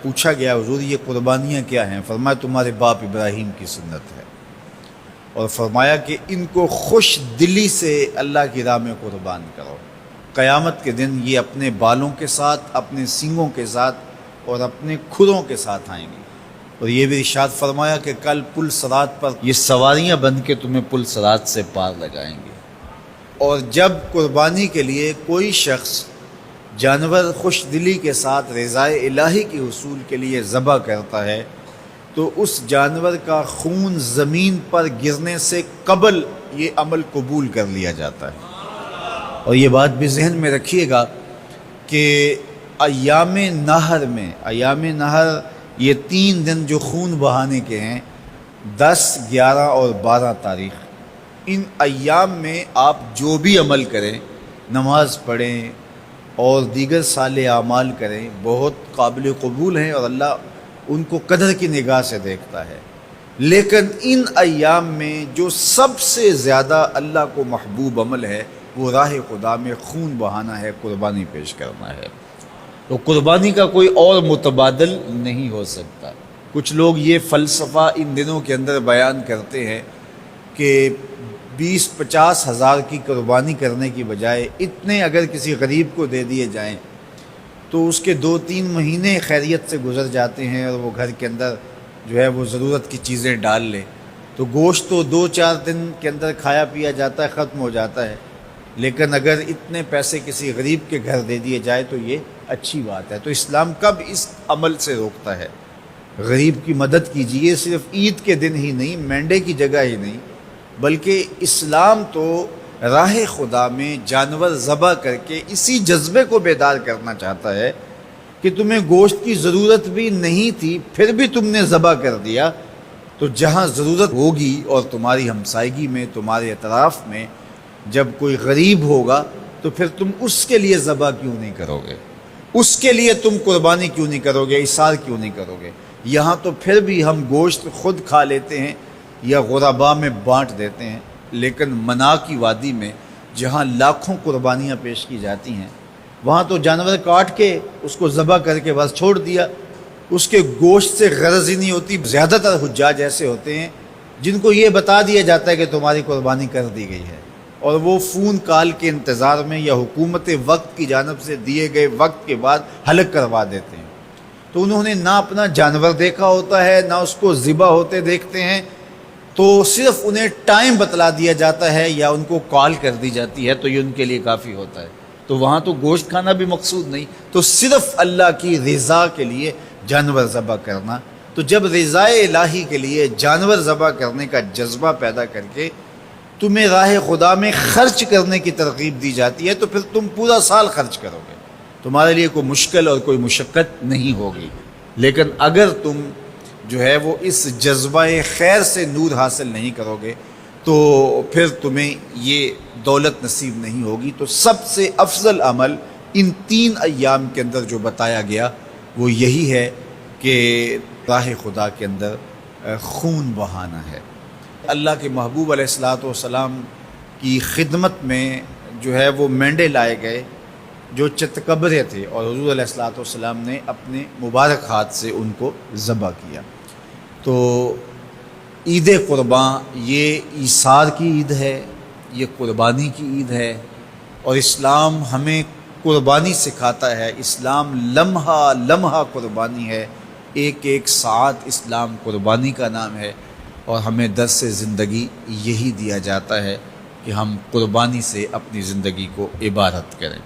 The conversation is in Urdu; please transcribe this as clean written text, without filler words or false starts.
پوچھا گیا حضور یہ قربانیاں کیا ہیں؟ فرمایا تمہارے باپ ابراہیم کی سنت ہے، اور فرمایا کہ ان کو خوش دلی سے اللہ کی راہ میں قربان کرو۔ قیامت کے دن یہ اپنے بالوں کے ساتھ، اپنے سینگوں کے ساتھ اور اپنے کھروں کے ساتھ آئیں گی، اور یہ بھی ارشاد فرمایا کہ کل پل صراط پر یہ سواریاں بن کے تمہیں پل صراط سے پار لگائیں گے۔ اور جب قربانی کے لیے کوئی شخص جانور خوش دلی کے ساتھ رضائے الہی کے حصول کے لیے ذبح کرتا ہے تو اس جانور کا خون زمین پر گرنے سے قبل یہ عمل قبول کر لیا جاتا ہے۔ اور یہ بات بھی ذہن میں رکھیے گا کہ ایام نہر یہ 3 دن جو خون بہانے کے ہیں، 10، 11 اور 12 تاریخ، ان ایام میں آپ جو بھی عمل کریں، نماز پڑھیں اور دیگر صالح اعمال کریں، بہت قابل قبول ہیں اور اللہ ان کو قدر کی نگاہ سے دیکھتا ہے۔ لیکن ان ایام میں جو سب سے زیادہ اللہ کو محبوب عمل ہے وہ راہ خدا میں خون بہانا ہے، قربانی پیش کرنا ہے۔ تو قربانی کا کوئی اور متبادل نہیں ہو سکتا۔ کچھ لوگ یہ فلسفہ ان دنوں کے اندر بیان کرتے ہیں کہ 20-50 ہزار کی قربانی کرنے کی بجائے اتنے اگر کسی غریب کو دے دیے جائیں تو اس کے 2-3 مہینے خیریت سے گزر جاتے ہیں، اور وہ گھر کے اندر جو ہے وہ ضرورت کی چیزیں ڈال لے تو گوشت تو 2-4 دن کے اندر کھایا پیا جاتا ہے، ختم ہو جاتا ہے۔ لیکن اگر اتنے پیسے کسی غریب کے گھر دے دیے جائے تو یہ اچھی بات ہے۔ تو اسلام کب اس عمل سے روکتا ہے؟ غریب کی مدد کیجیے، صرف عید کے دن ہی نہیں، مینڈے کی جگہ ہی نہیں، بلکہ اسلام تو راہ خدا میں جانور ذبح کر کے اسی جذبے کو بیدار کرنا چاہتا ہے کہ تمہیں گوشت کی ضرورت بھی نہیں تھی پھر بھی تم نے ذبح کر دیا، تو جہاں ضرورت ہوگی اور تمہاری ہمسائیگی میں، تمہارے اطراف میں جب کوئی غریب ہوگا تو پھر تم اس کے لیے ذبح کیوں نہیں کرو گے؟ اس کے لیے تم قربانی کیوں نہیں کرو گے؟ اِثار کیوں نہیں کرو گے؟ یہاں تو پھر بھی ہم گوشت خود کھا لیتے ہیں یا غرباء میں بانٹ دیتے ہیں، لیکن منا کی وادی میں جہاں لاکھوں قربانیاں پیش کی جاتی ہیں وہاں تو جانور کاٹ کے اس کو ذبح کر کے بس چھوڑ دیا، اس کے گوشت سے غرض ہی نہیں ہوتی۔ زیادہ تر حجاج ایسے ہوتے ہیں جن کو یہ بتا دیا جاتا ہے کہ تمہاری قربانی کر دی گئی ہے، اور وہ فون کال کے انتظار میں یا حکومت وقت کی جانب سے دیے گئے وقت کے بعد حلق کروا دیتے ہیں۔ تو انہوں نے نہ اپنا جانور دیکھا ہوتا ہے، نہ اس کو ذبح ہوتے دیکھتے ہیں، تو صرف انہیں ٹائم بتلا دیا جاتا ہے یا ان کو کال کر دی جاتی ہے تو یہ ان کے لیے کافی ہوتا ہے۔ تو وہاں تو گوشت کھانا بھی مقصود نہیں، تو صرف اللہ کی رضا کے لیے جانور ذبح کرنا۔ تو جب رضائے الہی کے لیے جانور ذبح کرنے کا جذبہ پیدا کر کے تمہیں راہ خدا میں خرچ کرنے کی ترغیب دی جاتی ہے تو پھر تم پورا سال خرچ کرو گے، تمہارے لیے کوئی مشکل اور کوئی مشقت نہیں ہوگی۔ لیکن اگر تم جو ہے وہ اس جذبہ خیر سے نور حاصل نہیں کرو گے تو پھر تمہیں یہ دولت نصیب نہیں ہوگی۔ تو سب سے افضل عمل ان 3 ایام کے اندر جو بتایا گیا وہ یہی ہے کہ راہ خدا کے اندر خون بہانا ہے۔ اللہ کے محبوب علیہ الصلوۃ والسلام کی خدمت میں جو ہے وہ مینڈے لائے گئے جو چتکبرے تھے، اور حضور علیہ الصلوۃ والسلام نے اپنے مبارک ہاتھ سے ان کو ذبح کیا۔ تو عید قرباں یہ ایثار کی عید ہے، یہ قربانی کی عید ہے، اور اسلام ہمیں قربانی سکھاتا ہے۔ اسلام لمحہ لمحہ قربانی ہے، ایک ایک ساعت اسلام قربانی کا نام ہے، اور ہمیں درس زندگی یہی دیا جاتا ہے کہ ہم قربانی سے اپنی زندگی کو عبادت کریں۔